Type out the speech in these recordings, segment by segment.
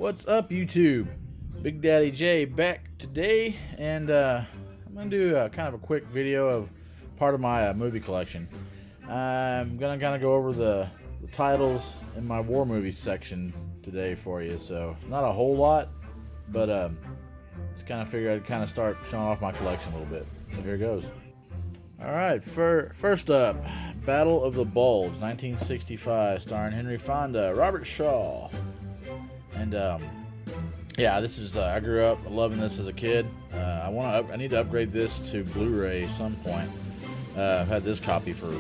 What's up, YouTube? Big Daddy J back today, and I'm gonna do kind of a quick video of part of my movie collection. I'm gonna kind of go over the titles in my war movies section today for you. So not a whole lot, but just kind of figured I'd kind of start showing off my collection a little bit. So here goes. All right, first up, Battle of the Bulge, 1965, starring Henry Fonda, Robert Shaw. And yeah, this is I grew up loving this as a kid. I need to upgrade this to Blu-ray at some point. I've had this copy for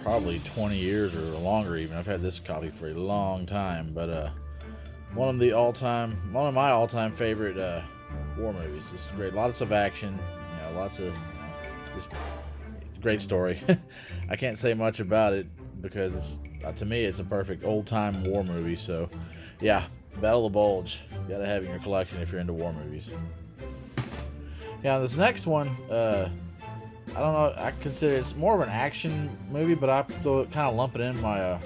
probably 20 years or longer even. I've had this copy for a long time, but one of my all-time favorite war movies. It's great, lots of action, lots of just great story. I can't say much about it because to me it's a perfect old-time war movie. So yeah, Battle of the Bulge, you gotta have in your collection if you're into war movies. Now this next one, I don't know, I consider it's more of an action movie, but I kind of lump it in my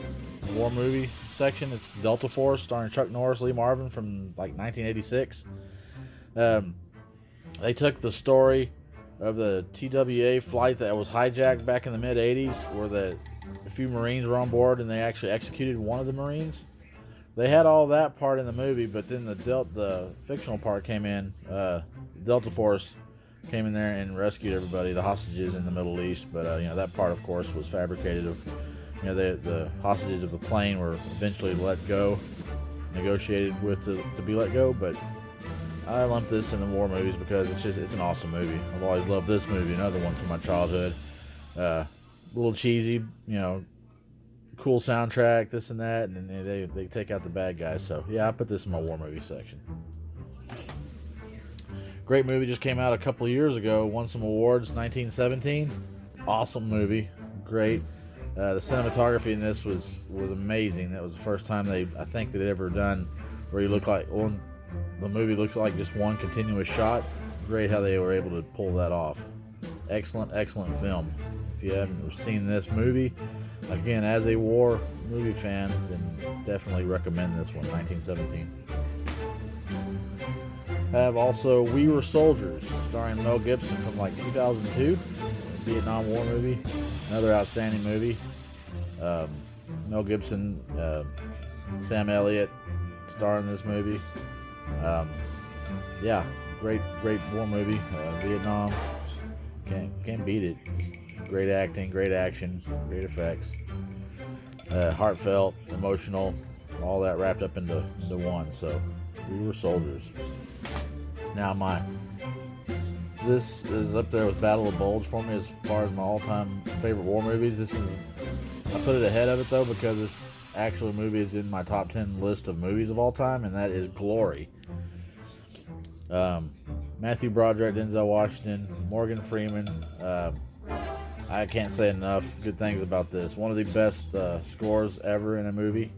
war movie section. It's Delta Force, starring Chuck Norris, Lee Marvin, from like 1986. They took the story of the TWA flight that was hijacked back in the mid 80s, where a few Marines were on board and they actually executed one of the Marines. They had all that part in the movie, but then the fictional part came in. Delta Force came in there and rescued everybody, the hostages in the Middle East. But that part, of course, was fabricated. The hostages of the plane were eventually let go, negotiated with to be let go. But I lump this in the war movies because it's an awesome movie. I've always loved this movie. Another one from my childhood. A little cheesy, cool soundtrack, this and that, and they take out the bad guys. So yeah, I put this in my war movie section. Great movie, just came out a couple of years ago, won some awards. 1917, awesome movie, great. The cinematography in this was amazing. That was the first time I think they'd ever done where the movie looks like just one continuous shot. Great how they were able to pull that off. Excellent film. If you haven't seen this movie, again, as a war movie fan, then definitely recommend this one, 1917. I have also We Were Soldiers, starring Mel Gibson, from like 2002, Vietnam War movie. Another outstanding movie. Mel Gibson, Sam Elliott star in this movie. Yeah, great war movie. Vietnam, can't beat it. Great acting, great action, great effects. Heartfelt, emotional, all that wrapped up into one. So, We Were Soldiers. Now this is up there with Battle of the Bulge for me as far as my all-time favorite war movies. I put it ahead of it though because this actual movie is in my top 10 list of movies of all time, and that is Glory. Matthew Broderick, Denzel Washington, Morgan Freeman. I can't say enough good things about this. One of the best scores ever in a movie.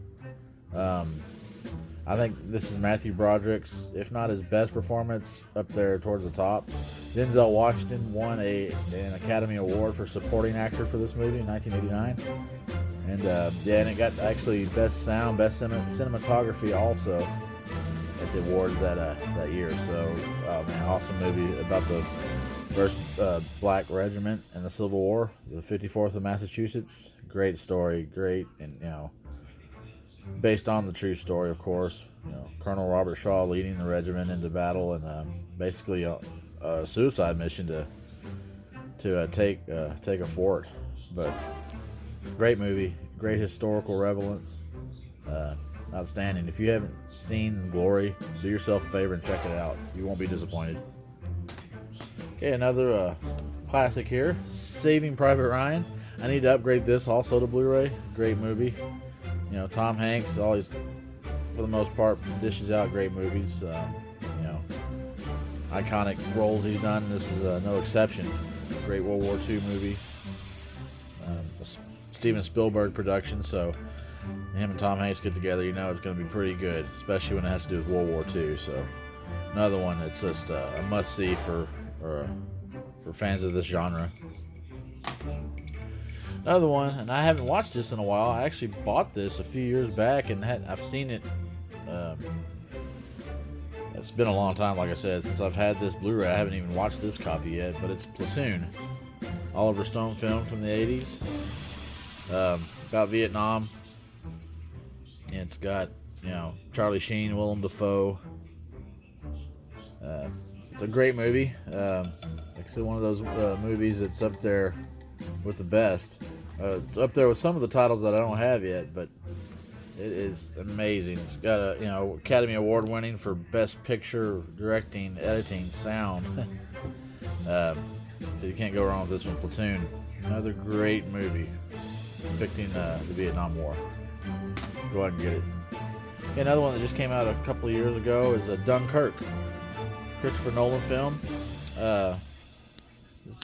I think this is Matthew Broderick's, if not his best performance, up there towards the top. Denzel Washington won an Academy Award for supporting actor for this movie in 1989. And and it got actually best sound, best cinematography also at the awards that year. So, man, awesome movie about the first Black Regiment in the Civil War, the 54th of Massachusetts. Great story, great, and based on the true story, of course. Colonel Robert Shaw leading the regiment into battle, and basically a suicide mission to take a fort. But great movie, great historical relevance, outstanding. If you haven't seen Glory, do yourself a favor and check it out. You won't be disappointed. Okay, another classic here, Saving Private Ryan. I need to upgrade this also to Blu-ray. Great movie. Tom Hanks always, for the most part, dishes out great movies. Iconic roles he's done. This is no exception. Great World War II movie. Steven Spielberg production, so him and Tom Hanks get together, it's going to be pretty good, especially when it has to do with World War II. So another one that's just a must-see for fans of this genre. Another one, and I haven't watched this in a while. I actually bought this a few years back, and I've seen it It's been a long time, like I said, since I've had this Blu-ray. I haven't even watched this copy yet, but it's Platoon. Oliver Stone film from the 80s. About Vietnam. And it's got, you know, Charlie Sheen, Willem Dafoe. It's a great movie. Like I said, one of those movies that's up there with the best. It's up there with some of the titles that I don't have yet, but it is amazing. It's got a, you know, Academy Award winning for Best Picture, Directing, Editing, Sound. So you can't go wrong with this one. Platoon. Another great movie depicting the Vietnam War. Go ahead and get it. Another one that just came out a couple of years ago is Dunkirk. Christopher Nolan film.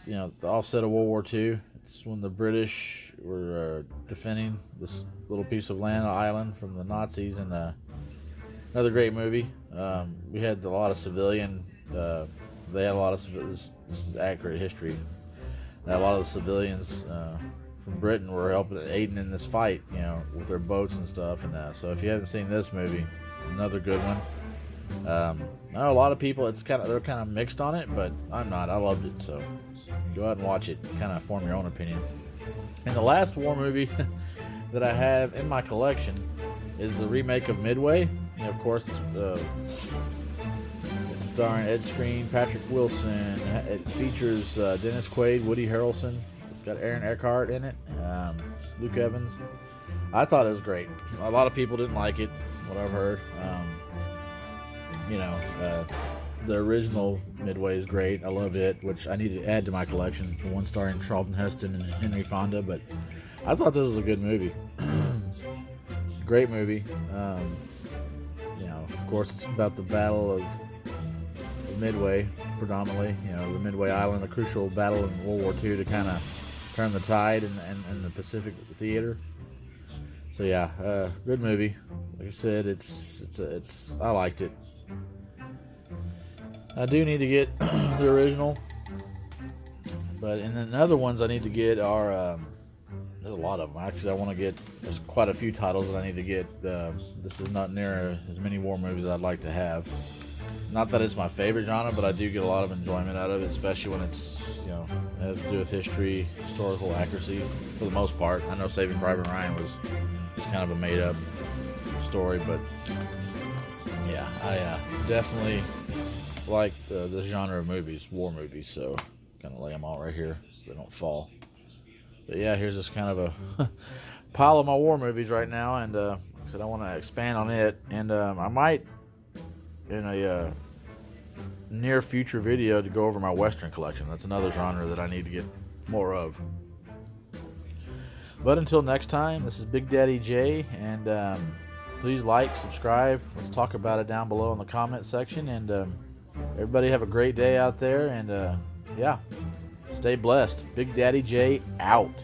You know, the offset of World War II. It's when the British were defending this little piece of land, island, from the Nazis, and another great movie. We had a lot of civilian. They had a lot of. This is accurate history. A lot of the civilians from Britain were aiding in this fight, you know, with their boats and stuff. And so, if you haven't seen this movie, another good one. I know a lot of people, they're kind of mixed on it, but I'm not. I loved it, so go out and watch it. Kind of form your own opinion. And the last war movie that I have in my collection is the remake of Midway. And of course, it's starring Ed Skrein, Patrick Wilson. It features Dennis Quaid, Woody Harrelson. It's got Aaron Eckhart in it, Luke Evans. I thought it was great. A lot of people didn't like it, what I've heard. You know, the original Midway is great. I love it, which I need to add to my collection. The one starring Charlton Heston and Henry Fonda. But I thought this was a good movie. Great movie. You know, of course, it's about the Battle of Midway, predominantly. You know, the Midway Island, a crucial battle in World War II to kind of turn the tide in the Pacific theater. So yeah, good movie. Like I said, it's I liked it. I do need to get the original, but and then the other ones I need to get are there's a lot of them. Actually, I want to get, there's quite a few titles that I need to get. This is not near as many war movies as I'd like to have. Not that it's my favorite genre, but I do get a lot of enjoyment out of it, especially when it's, you know, has to do with history, historical accuracy for the most part. I know Saving Private Ryan was kind of a made-up story, but yeah, I definitely like the genre of movies, war movies, so kind of lay them all right here so they don't fall. But yeah, here's just kind of a pile of my war movies right now, and like I said, I want to expand on it, and I might in a near future video to go over my Western collection. That's another genre that I need to get more of. But until next time, this is Big Daddy J, and please like, subscribe. Let's talk about it down below in the comment section, and everybody have a great day out there, and yeah, stay blessed. Big Daddy J out.